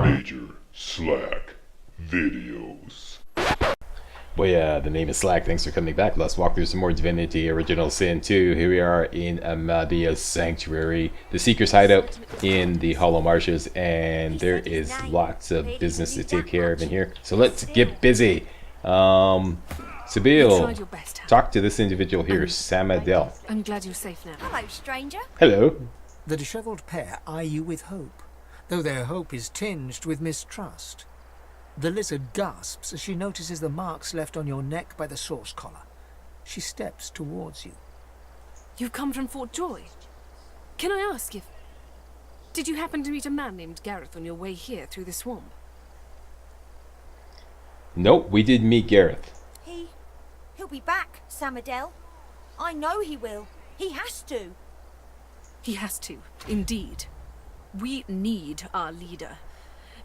MajorSlackVideos. Well, yeah, the name is Slack. Thanks for coming back. Let's walk through some more Divinity Original Sin 2. Here we are in Amadia's Sanctuary, the Seeker's hideout in the Hollow Marshes, and there is lots of business to take care of in here. So let's get busy. Sabil, talk to this individual here, Samadel. I'm glad you're safe now. Hello, stranger. Hello. The dishevelled pair eye you with hope, though their hope is tinged with mistrust. The lizard gasps as she notices the marks left on your neck by the source collar. She steps towards you. You've come from Fort Joy. Can I ask if... Did you happen to meet a man named Gareth on your way here through the swamp? Nope, we did meet Gareth. He'll be back, Samadel. I know he will. He has to. He has to, indeed. We need our leader.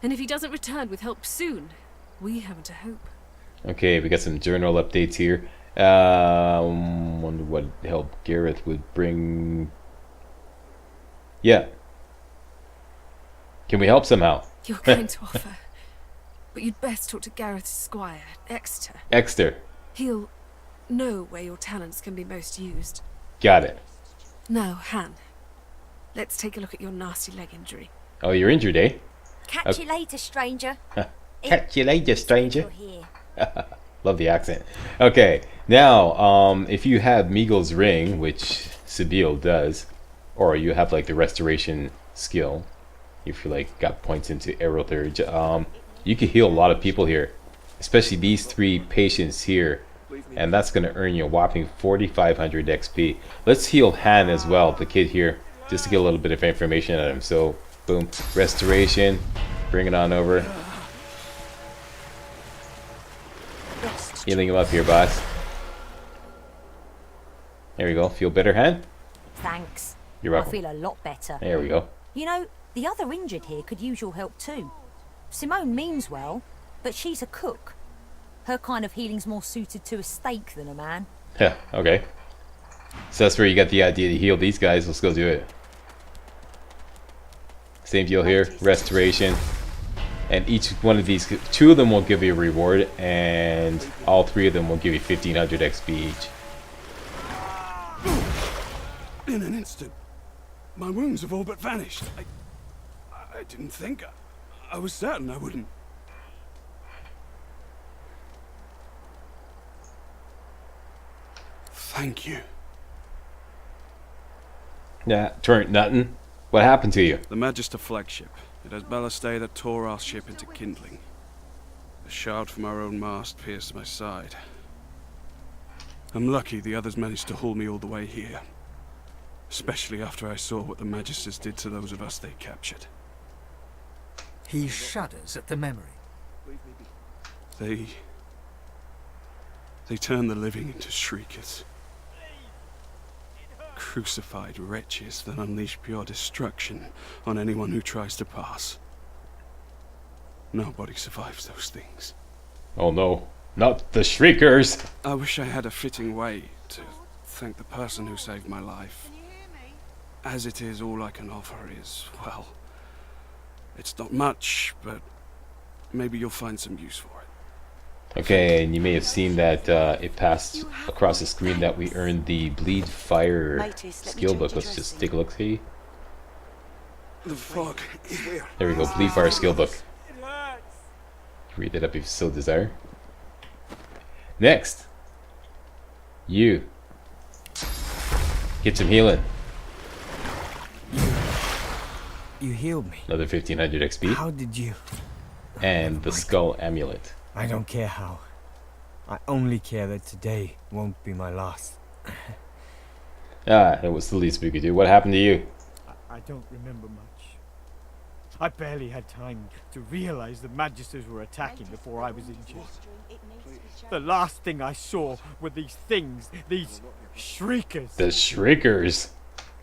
And if he doesn't return with help soon, we haven't a hope. Okay, we got some journal updates here. Wonder what help Gareth would bring. Yeah. Can we help somehow? You're kind to offer. But you'd best talk to Gareth's squire, Exeter. Exeter. He'll know where your talents can be most used. Got it. Now, Han, let's take a look at your nasty leg injury. Oh, you're injured, eh? Catch you later, stranger. Catch you later, stranger. You're here. Love the accent. Okay, now, if you have Meagle's Ring, which Sabil does, or you have like the restoration skill, if you like got points into Aerothurge, you can heal a lot of people here, especially these 3 patients here, and that's going to earn you a whopping 4,500 XP. Let's heal Han as well, the kid here, just to get a little bit of information on him. So, boom, restoration, bring it on over. Healing him up here, boss. There we go. Feel better, Han? Thanks. You're welcome. I feel a lot better. There we go. You know, the other injured here could use your help too. Simone means well, but she's a cook. Her kind of healing's more suited to a steak than a man. Yeah, okay. So that's where you got the idea to heal these guys. Let's go do it. Same deal here. Restoration. And each one of these, 2 of them will give you a reward, and all 3 of them will give you 1,500 XP each. In an instant, my wounds have all but vanished. I didn't think. I was certain I wouldn't. Thank you. Yeah, turned nothing. What happened to you? The Magister flagship. It has ballast that tore our ship into kindling. A shard from our own mast pierced my side. I'm lucky the others managed to haul me all the way here. Especially after I saw what the Magisters did to those of us they captured. He shudders at the memory. They turn the living into shriekers. Crucified wretches that unleash pure destruction on anyone who tries to pass. Nobody survives those things. Oh no, not the Shriekers! I wish I had a fitting way to thank the person who saved my life. As it is, all I can offer is, well, it's not much, but maybe you'll find some use for it. Okay, and you may have seen that it passed across the screen that we earned the Bleed Fire skill book. Let's just take a look, see? The fog. There we go, Bleed Fire skill book. Read that up if you so desire. Next, you get some healing. You healed me. Another 1,500 XP. How did you? And the Skull Amulet. I don't care how. I only care that today won't be my last. That was the least we could do. What happened to you? I don't remember much. I barely had time to realize the Magisters were attacking before I was injured. The last thing I saw were these things, these Shriekers. The Shriekers.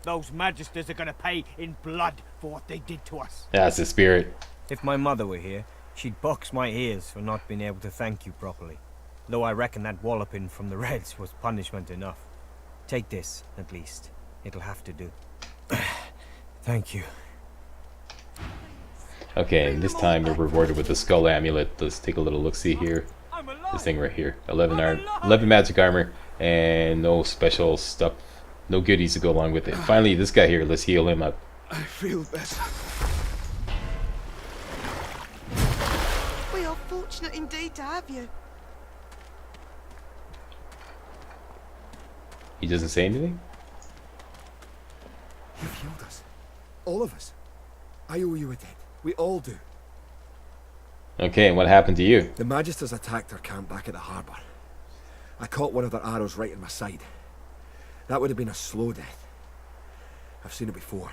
Those Magisters are gonna pay in blood for what they did to us. That's the spirit. If my mother were here, she'd box my ears for not being able to thank you properly. Though I reckon that walloping from the Reds was punishment enough. Take this, at least. It'll have to do. Thank you. Okay, and this time we're rewarded with the Skull Amulet. Let's take a little look-see here. This thing right here. 11 magic armor, and no special stuff. No goodies to go along with it. Finally, this guy here. Let's heal him up. I feel better. We are fortunate indeed to have you. He doesn't say anything? You've healed us. All of us. I owe you a debt. We all do. Okay, and what happened to you? The Magisters attacked our camp back at the harbour. I caught one of their arrows right in my side. That would have been a slow death. I've seen it before.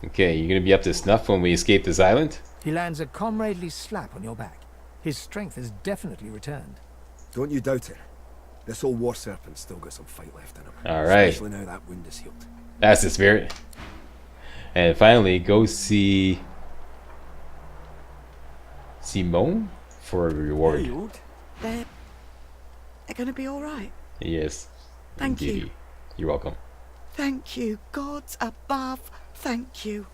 Okay, you gonna be up to snuff when we escape this island? He lands a comradely slap on your back. His strength has definitely returned. Don't you doubt it. This old war serpent's still got some fight left in him. Alright. Especially now that wound is healed. That's the spirit. And finally, go see Simone for a reward. They're going to be all right. Yes. Thank you. indeed. You're welcome. Thank you, gods above. Thank you.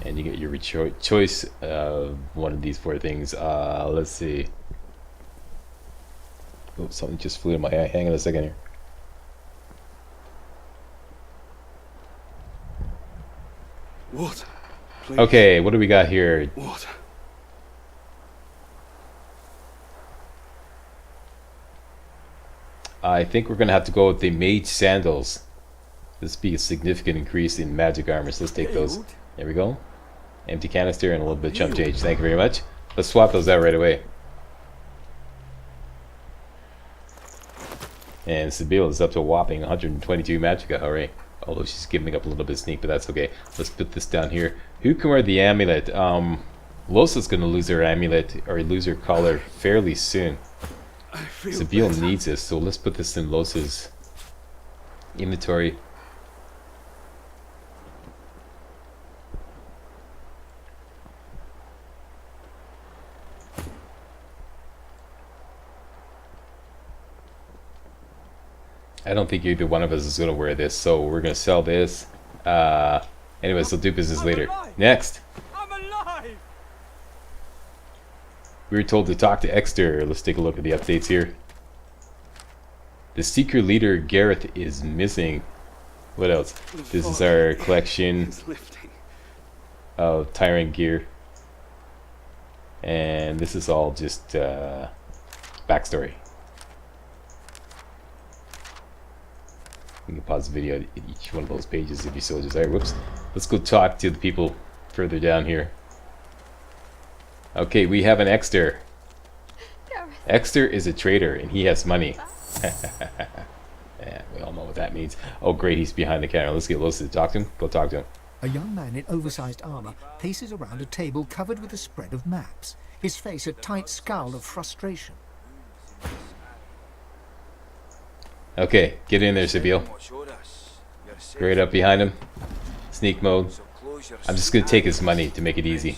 And you get your choice of one of these 4 things. Let's see. Oh, something just flew in my eye. Hang on a second here. What? Please. Okay, what do we got here? What? I think we're gonna have to go with the Mage Sandals. This be a significant increase in magic armor, so let's take those. There we go. Empty canister and a little bit of chump change. Thank you very much. Let's swap those out right away. And Sibyl is up to a whopping 122 magicka. Hooray. Although she's giving up a little bit of sneak, but that's okay. Let's put this down here. Who can wear the amulet? Lohse is going to lose her amulet, or lose her collar fairly soon. Sibyl needs this, so let's put this in Lohse's inventory. I don't think either one of us is going to wear this, so we're going to sell this. Anyways, we'll do business later. Next, I'm alive! we were told to talk to Exter. Let's take a look at the updates here. The Seeker leader, Gareth, is missing. What else? This is our collection of Tyrant gear. And this is all just backstory. You can pause the video at each one of those pages if you so desire. Whoops. Let's go talk to the people further down here. Okay, we have an Exter. Exter is a trader and he has money. Yeah, we all know what that means. Oh great, he's behind the camera. Let's get Lohse to talk to him. Go talk to him. A young man in oversized armor paces around a table covered with a spread of maps, his face a tight scowl of frustration. Okay, get in there, Sibyl. Right up behind him. Sneak mode. I'm just gonna take his money to make it easy.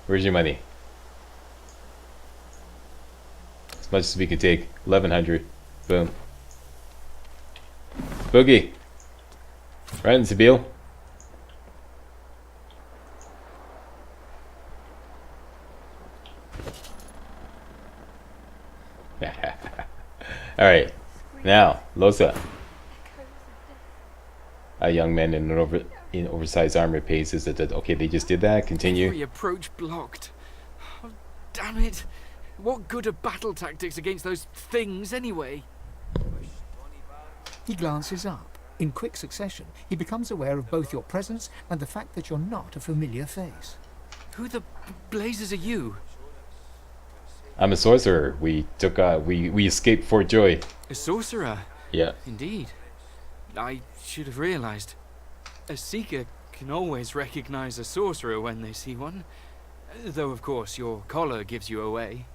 Where's your money? As much as we can take. 1100. Boom. Boogie. Right, Sibyl. Alright. Now, Lohse. A young man in oversized armor paces that okay, they just did that. Continue. Every approach blocked. Oh, damn it. What good are battle tactics against those things anyway? He glances up. In quick succession, he becomes aware of both your presence and the fact that you're not a familiar face. Who the blazes are you? I'm a sorcerer. We took we escaped Fort Joy. A sorcerer? Yeah. Indeed. I should have realized. A seeker can always recognize a sorcerer when they see one. Though, of course, your collar gives you away.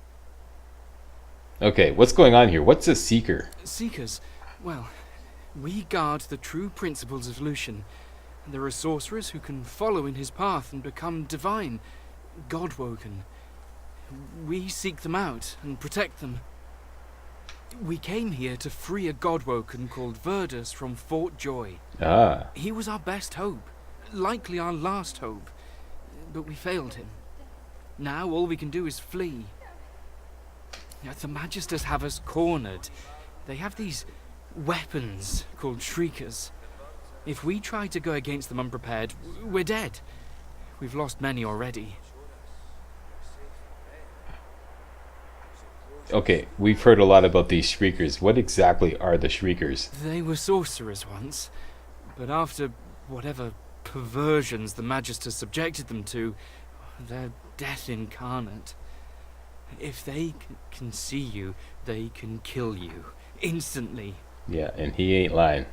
Okay, what's going on here? What's a seeker? Seekers, well, we guard the true principles of Lucian. There are sorcerers who can follow in his path and become divine, God-woken. We seek them out and protect them. We came here to free a godwoken called Verdus from Fort Joy. Ah. He was our best hope, likely our last hope, but we failed him. Now all we can do is flee. The Magisters have us cornered. They have these weapons called Shriekers. If we try to go against them unprepared, we're dead. We've lost many already. Okay, we've heard a lot about these Shriekers. What exactly are the Shriekers? They were sorcerers once, but after whatever perversions the Magisters subjected them to, they're death incarnate. If they can see you, they can kill you. Instantly. Yeah, and he ain't lying.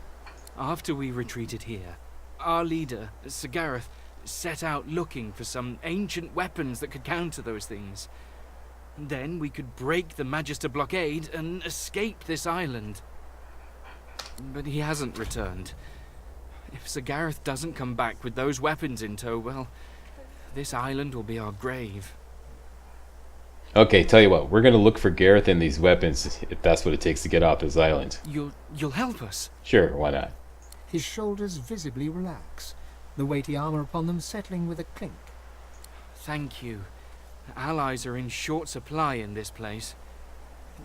After we retreated here, our leader, Sir Gareth, set out looking for some ancient weapons that could counter those things. Then we could break the Magister blockade and escape this island. But he hasn't returned. If Sir Gareth doesn't come back with those weapons in tow, well, this island will be our grave. Okay, tell you what, we're gonna look for Gareth and these weapons if that's what it takes to get off this island. You'll help us? Sure, why not? His shoulders visibly relax, the weighty armor upon them settling with a clink. Thank you. Allies are in short supply in this place.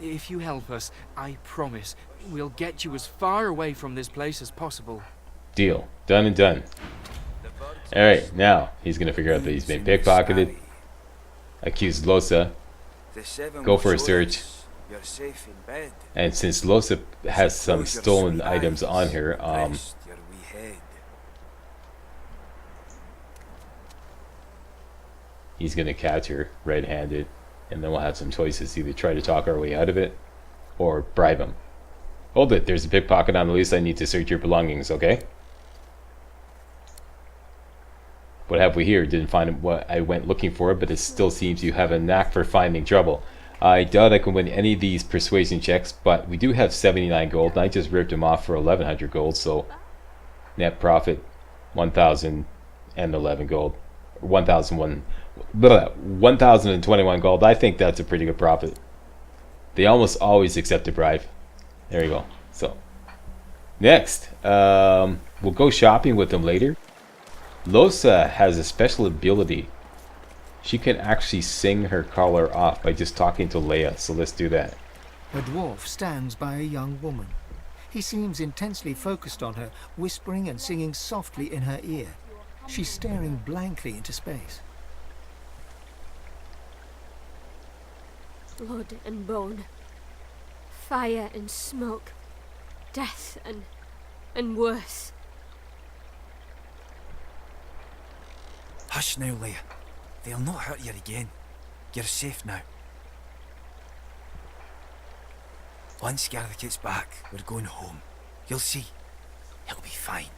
If you help us, I promise, we'll get you as far away from this place as possible. Deal. Done and done. Alright, now he's gonna figure out that he's been pickpocketed. Accuse Lohse. Go for a search. And since Lohse has some stolen items on her, he's gonna catch her red-handed, and then we'll have some choices: either try to talk our way out of it, or bribe him. Hold it, there's a pickpocket on the loose. I need to search your belongings, okay? What have we here? Didn't find what I went looking for, but it still seems you have a knack for finding trouble. I doubt I can win any of these persuasion checks, but we do have 79 gold, and I just ripped him off for 1100 gold, so net profit 1011 gold. 1021 gold. I think that's a pretty good profit. They almost always accept a bribe. There you go. So next, we'll go shopping with them later. Lohse has a special ability. She can actually sing her collar off by just talking to Leia, so let's do that. A dwarf stands by a young woman. He seems intensely focused on her, whispering and singing softly in her ear. She's staring blankly into space. Blood and bone, fire and smoke, death and worse. Hush now, Leia. They'll not hurt you again. You're safe now. Once Gareth gets back, we're going home. You'll see. He'll be fine.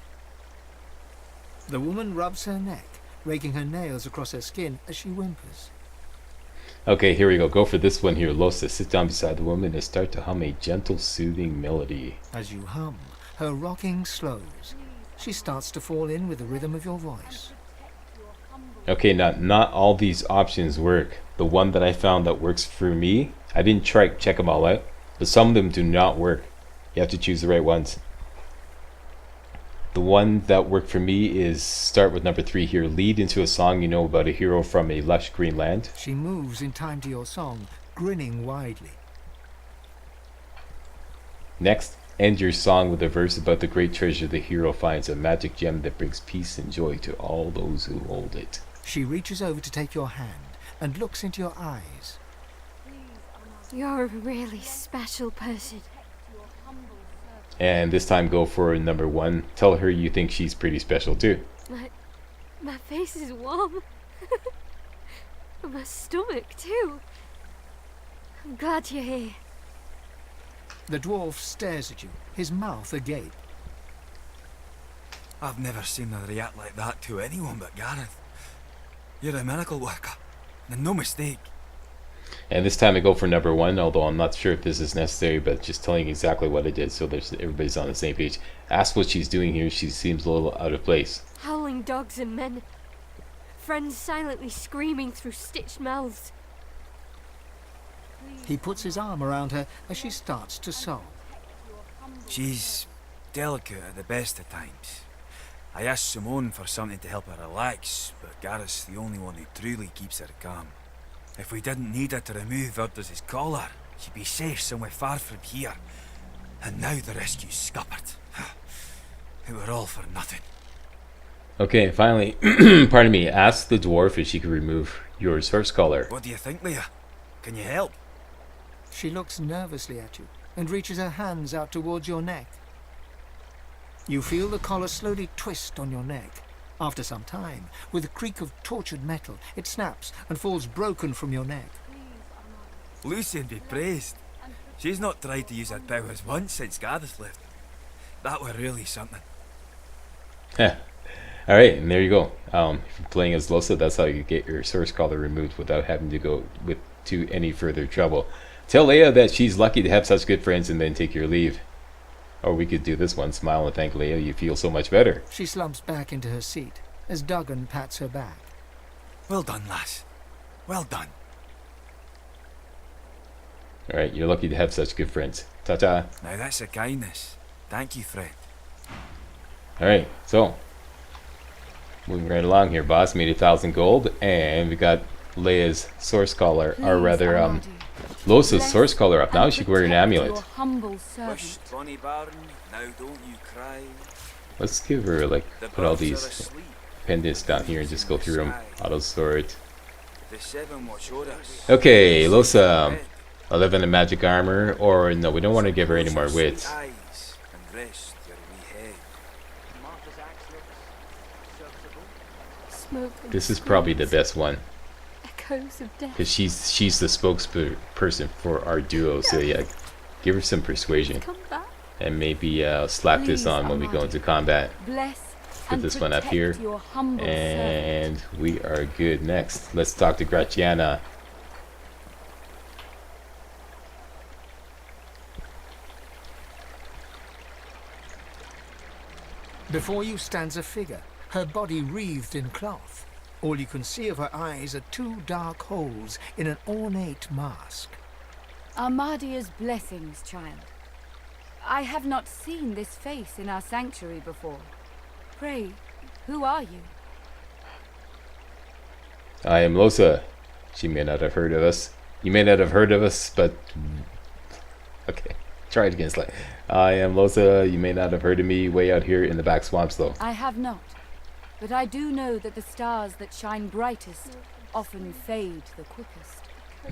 The woman rubs her neck, raking her nails across her skin as she whimpers. Okay, here we go. Go for this one here. Lohse, sit down beside the woman and start to hum a gentle, soothing melody. As you hum, her rocking slows. She starts to fall in with the rhythm of your voice. Okay, now not all these options work. The one that I found that works for me, I didn't try check them all out, but some of them do not work. You have to choose the right ones. The one that worked for me is start with number 3 here. Lead into a song you know about a hero from a lush green land. She moves in time to your song, grinning widely. Next, end your song with a verse about the great treasure the hero finds, a magic gem that brings peace and joy to all those who hold it. She reaches over to take your hand and looks into your eyes. You're a really special person. And this time go for number 1. Tell her you think she's pretty special too. My face is warm. And my stomach too. I'm glad you're here. The dwarf stares at you, his mouth agape. I've never seen her react like that to anyone but Gareth. You're a miracle worker, and no mistake. And this time I go for number 1, although I'm not sure if this is necessary, but just telling exactly what I did so there's everybody's on the same page. Ask what she's doing here. She seems a little out of place. Howling dogs and men. Friends silently screaming through stitched mouths. He puts his arm around her as she starts to sob. She's delicate at the best of times. I asked Simone for something to help her relax, but Gareth's the only one who truly keeps her calm. If we didn't need her to remove Urdus' collar, she'd be safe somewhere far from here. And now the rescue's scuppered. It were all for nothing. Okay, finally, pardon me, ask the dwarf if she could remove your source collar. What do you think, Leah? Can you help? She looks nervously at you and reaches her hands out towards your neck. You feel the collar slowly twist on your neck. After some time, with a creak of tortured metal, it snaps and falls broken from your neck. Lucian be praised. She's not tried to use her powers once since Gareth left. That were really something. Alright, and there you go. If you're playing as Lohse, that's how you get your source collar removed without having to go to any further trouble. Tell Leia that she's lucky to have such good friends and then take your leave. Or we could do this one, smile and thank Leia, you feel so much better. She slumps back into her seat as Duggan pats her back. Well done, lass. Well done. Alright, you're lucky to have such good friends. Ta-ta. Now that's a kindness. Thank you, friend. Alright, so moving right along here, boss. Made 1,000 gold, and we got Leia's source collar, or rather, Lohse's source collar up. Now she can wear an amulet. Bonnie Baron, now don't you cry. Let's give her, like, put all these pendants down here and just go through them. Auto sort. Okay, Lohse, 11 in magic armor, or no, we don't want to give her any more wits. This is probably the best one, because she's the spokesperson for our duo. So yeah, give her some persuasion, and maybe slap this on when we go into combat. Put this one up here, and we are good. Next, let's talk to Gretchen. Before you stands a figure, her body wreathed in cloth. All you can see of her eyes are two dark holes in an ornate mask. Armadia's blessings, child. I have not seen this face in our sanctuary before. Pray, who are you? I am Lohse. She may not have heard of us. You may not have heard of us, but... Okay, try it again, Sly. I am Lohse. You may not have heard of me way out here in the back swamps, though. I have not. But I do know that the stars that shine brightest often fade the quickest.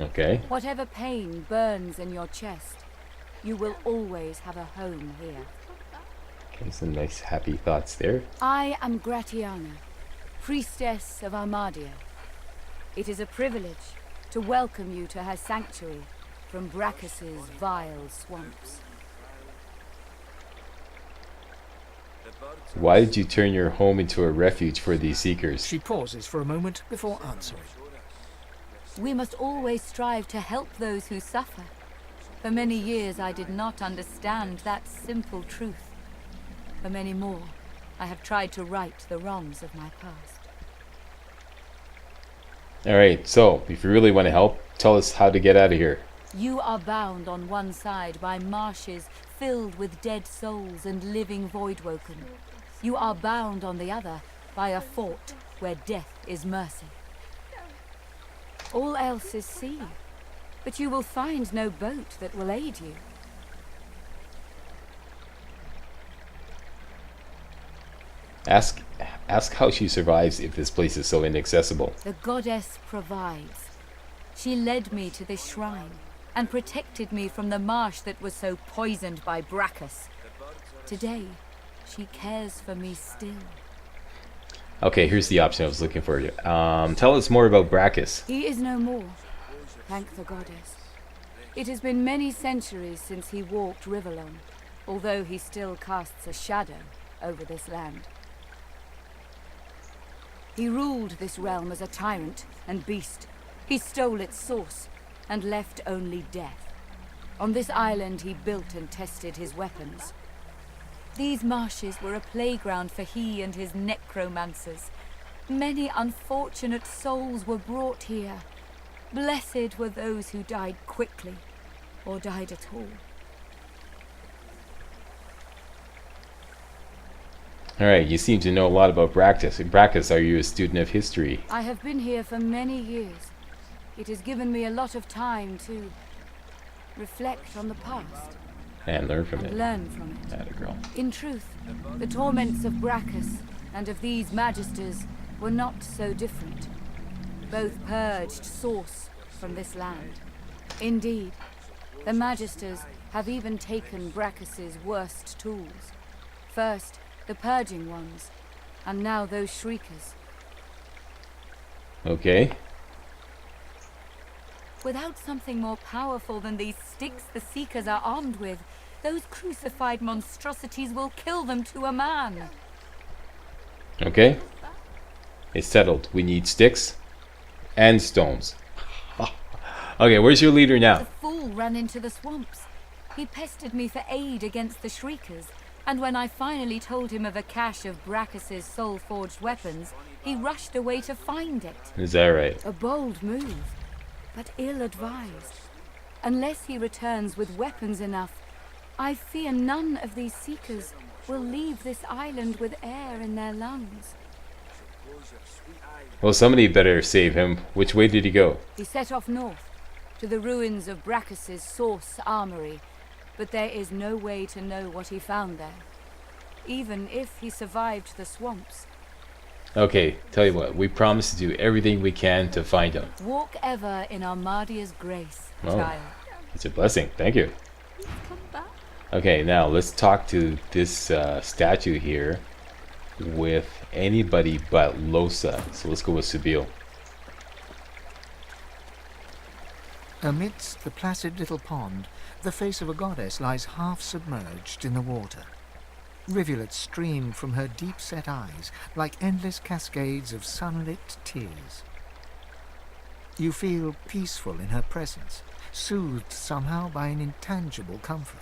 Okay. Whatever pain burns in your chest, you will always have a home here. Okay, some nice happy thoughts there. I am Gratiana, priestess of Armadia. It is a privilege to welcome you to her sanctuary from Brachus's vile swamps. Why did you turn your home into a refuge for these seekers? She pauses for a moment before answering. We must always strive to help those who suffer. For many years I did not understand that simple truth. For many more, I have tried to right the wrongs of my past. Alright, so, if you really want to help, tell us how to get out of here. You are bound on one side by marshes filled with dead souls and living voidwoken. You are bound on the other by a fort where death is mercy. All else is sea, but you will find no boat that will aid you. Ask how she survives if this place is so inaccessible. The goddess provides. She led me to this shrine and protected me from the marsh that was so poisoned by Brachus. Today, she cares for me still. Okay, here's the option I was looking for. Tell us more about Brachus. He is no more, thank the goddess. It has been many centuries since he walked Riverlong, although he still casts a shadow over this land. He ruled this realm as a tyrant and beast. He stole its source and left only death. On this island he built and tested his weapons. These marshes were a playground for he and his necromancers. Many unfortunate souls were brought here. Blessed were those who died quickly, or died at all. Alright, you seem to know a lot about Brackus. Brackus, are you a student of history? I have been here for many years. It has given me a lot of time to reflect on the past. And learn from it. Learn from it. Atta girl. In truth, the torments of Brackus and of these magisters were not so different. Both purged source from this land. Indeed, the magisters have even taken Brackus's worst tools. First, the purging ones, and now those shriekers. Okay. Without something more powerful than these sticks the Seekers are armed with, those crucified monstrosities will kill them to a man. Okay. It's settled. We need sticks and stones. Okay, where's your leader now? The fool ran into the swamps. He pestered me for aid against the shriekers, and when I finally told him of a cache of Brackus's soul-forged weapons, he rushed away to find it. Is that right? A bold move, but ill-advised. Unless he returns with weapons enough, I fear none of these Seekers will leave this island with air in their lungs. Well, somebody better save him. Which way did he go? He set off north, to the ruins of Brackus's source armory, but there is no way to know what he found there, even if he survived the swamps. Okay, tell you what, we promise to do everything we can to find him. Walk ever in Armadia's grace, child. It's a blessing. Thank you. Come back. Okay, now let's talk to this statue here with anybody but Lohse. So let's go with Sibyl. Amidst the placid little pond, the face of a goddess lies half submerged in the water. Rivulets stream from her deep-set eyes like endless cascades of sunlit tears. You feel peaceful in her presence, soothed somehow by an intangible comfort.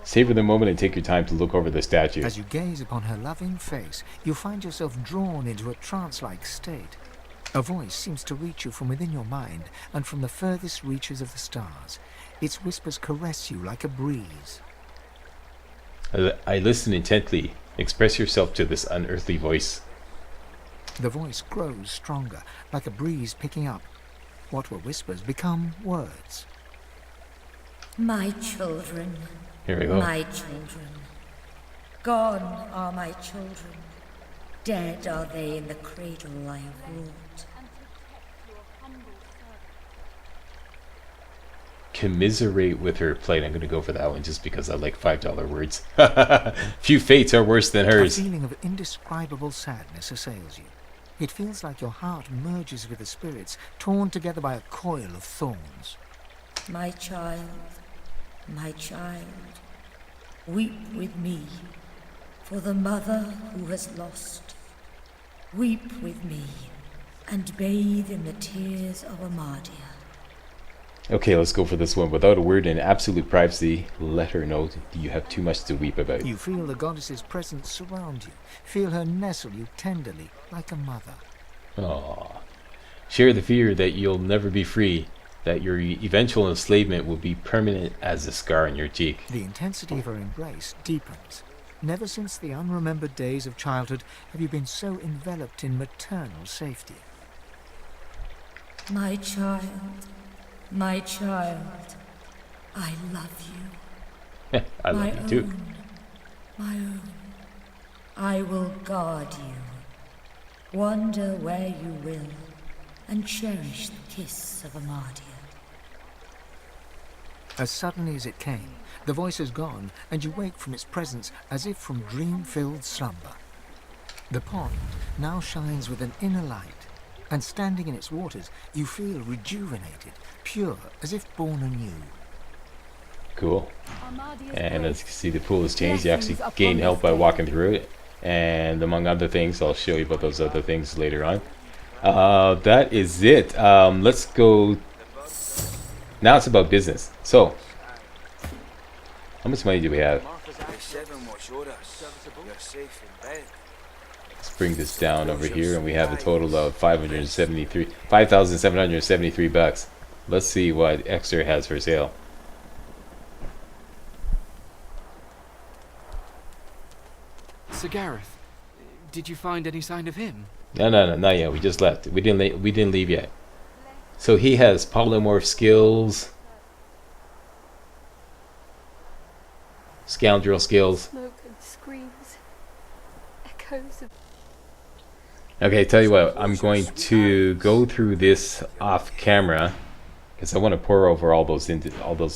Savor the moment and take your time to look over the statue. As you gaze upon her loving face, you find yourself drawn into a trance-like state. A voice seems to reach you from within your mind and from the furthest reaches of the stars. Its whispers caress you like a breeze. I listen intently. Express yourself to this unearthly voice. The voice grows stronger, like a breeze picking up. What were whispers become words. My children. Here we go. My children. Gone are my children. Dead are they in the cradle I have wrought. Commiserate with her plight. I'm going to go for that one just because I like $5 words. Few fates are worse than hers. A feeling of indescribable sadness assails you. It feels like your heart merges with the spirits, torn together by a coil of thorns. My child, weep with me for the mother who has lost. Weep with me and bathe in the tears of Armadia. Okay, let's go for this one. Without a word in absolute privacy, let her know you have too much to weep about. You feel the goddess's presence surround you. Feel her nestle you tenderly, like a mother. Aww. Share the fear that you'll never be free, that your eventual enslavement will be permanent as a scar on your cheek. The intensity of her embrace deepens. Never since the unremembered days of childhood have you been so enveloped in maternal safety. My child, I love you. I love you too. My own. I will guard you. Wander where you will, and cherish the kiss of Armadia. As suddenly as it came, the voice is gone, and you wake from its presence as if from dream-filled slumber. The pond now shines with an inner light, and standing in its waters, you feel rejuvenated, pure, as if born anew. Cool. And as you can see, the pool has changed. You actually gain health by walking through it. And among other things, I'll show you about those other things later on. That is it. Let's go. Now it's about business. So, how much money do we have? You're safe in bed. Let's bring this down over here, and we have a total of 5,773 bucks. Let's see what Exeter has for sale. Sir Gareth, did you find any sign of him? No, not yet. We just left. We didn't leave yet. So he has polymorph skills, scoundrel skills. Smoke and screams. Echoes of... Okay, tell you what. I'm going to go through this off camera because I want to pour over all those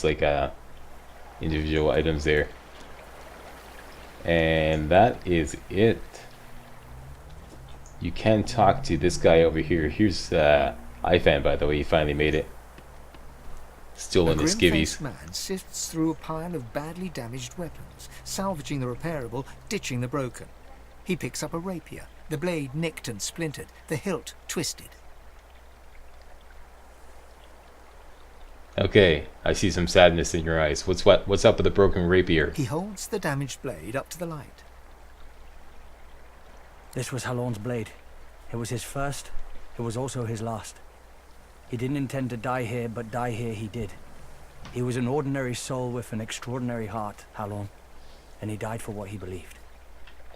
like individual items there. And that is it. You can talk to this guy over here. Here's Ifan, by the way. He finally made it. Still in his skivvies. A man sifts through a pile of badly damaged weapons, salvaging the repairable, ditching the broken. He picks up a rapier, the blade nicked and splintered, the hilt twisted. Okay, I see some sadness in your eyes. What's up with the broken rapier? He holds the damaged blade up to the light. This was Halorn's blade. It was his first, it was also his last. He didn't intend to die here, but die here he did. He was an ordinary soul with an extraordinary heart, Halorn, and he died for what he believed.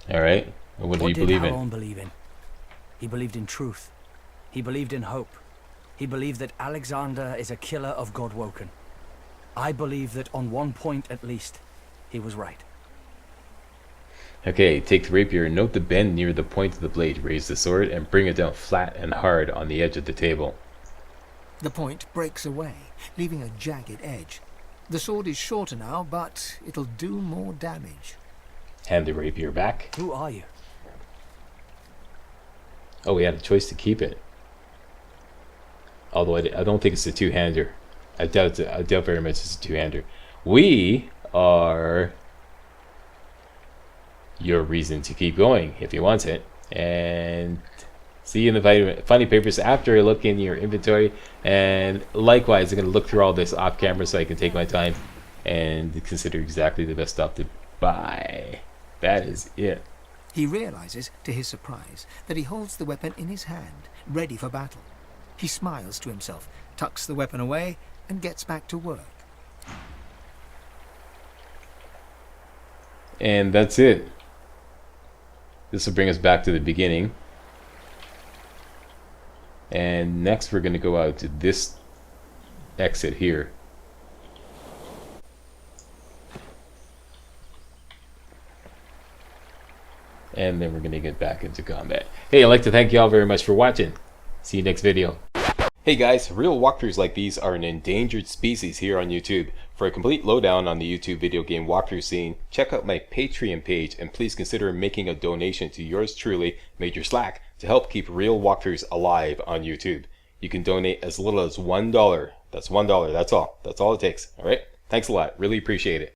Alright, what do you believe in? What did Halorn believe in? He believed in truth. He believed in hope. He believed that Alexander is a killer of Godwoken. I believe that on one point at least, he was right. Okay, take the rapier, note the bend near the point of the blade, raise the sword, and bring it down flat and hard on the edge of the table. The point breaks away, leaving a jagged edge. The sword is shorter now, but it'll do more damage. Hand the rapier back. Who are you? Oh, we had a choice to keep it. Although I don't think it's a two-hander. I doubt very much it's a two-hander. We are your reason to keep going if you want it. And see you in the funny papers after I look in your inventory. And likewise, I'm going to look through all this off camera so I can take my time and consider exactly the best stuff to buy. That is it. He realizes, to his surprise, that he holds the weapon in his hand, ready for battle. He smiles to himself, tucks the weapon away, and gets back to work. And that's it. This will bring us back to the beginning. And next we're going to go out to this exit here. And then we're going to get back into combat. Hey, I'd like to thank you all very much for watching. See you next video. Hey guys, real walkthroughs like these are an endangered species here on YouTube. For a complete lowdown on the YouTube video game walkthrough scene, check out my Patreon page and please consider making a donation to yours truly, Major Slack, to help keep real walkthroughs alive on YouTube. You can donate as little as $1. That's $1, that's all. That's all it takes, alright? Thanks a lot, really appreciate it.